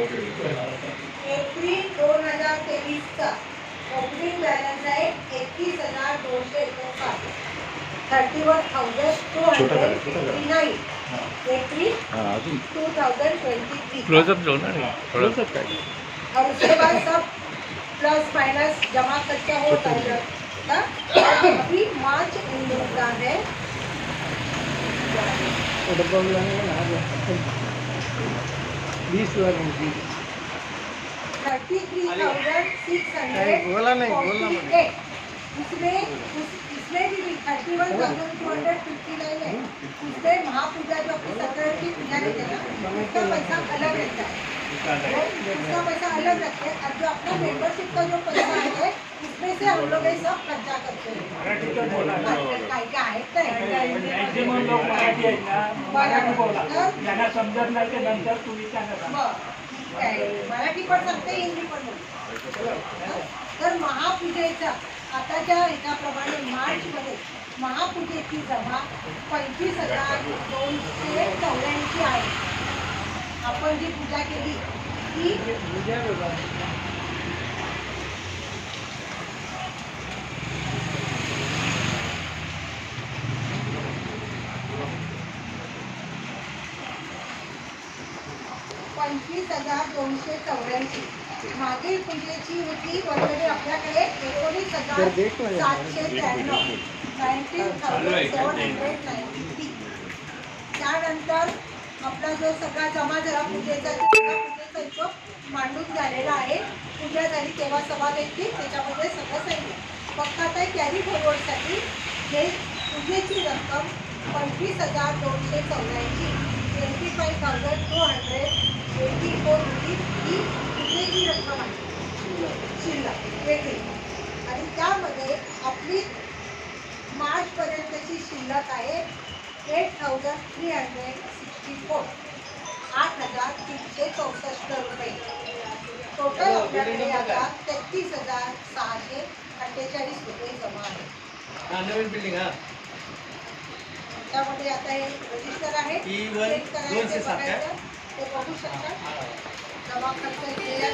April 2023चा opening balance आहे 31,259. 31,259 April 2023। Close up low ना close up काय और उसके बाद सब प्लस माइनस जमा करके होता है। अभी मार्च एंडिंग का है। 33,648। इसमें भी 31,259 है। उसमें महापूजा जो अपनी सत्यनारायण की पूजा रहती है ना, उसका पैसा अलग रहता है, उसका पैसा अलग रखते हैं। और जो अपना मेंबरशिप का जो पैसा है उसमें से हम लोग ये सब खर्चा करते हैं। काय काय आहेत मॅक्झिमम लोक मराठी आहेत ना, मराठी बोला. ज्यांना समजत नाही ते नंतर तुम्ही त्यांना सांगा. मराठी पण सांगते, हिंदी पण बोलते. तर महापूजेचा आताच्या ह्याच्याप्रमाणे मार्चमध्ये महापूजेची जमा 25,284 आहे. आपण जी पूजा केली ती 25,284. मागील पूजेची होती वर्गणी आपल्याकडे 19,793. 19,793. त्यानंतर आपला जो सगळा जमा झाला पूजेचा हिशोब मांडून झालेला आहे. पूजा झाली तेव्हा सभा घेतली, त्याच्यामध्ये सगळं सांगितलं. फक्त आता कॅरी फॉरवर्डसाठी हे पूजेची रक्कम 25,284 25,284 रुपीज ही पूजेची रक्कम आहे शिल्लक वेगळी. आणि त्यामध्ये आपली मार्चपर्यंतची शिल्लक आहे 8,364. 8,364 रुपये. टोटल आपल्याकडे आता 33,648 रुपये जमा आहे. नवीन बिल्डिंग हा त्यामध्ये आता हे रजिस्टर आहे, चेक करायचं, बघायचं, ते बघू शकता. जमा खर्च केल्या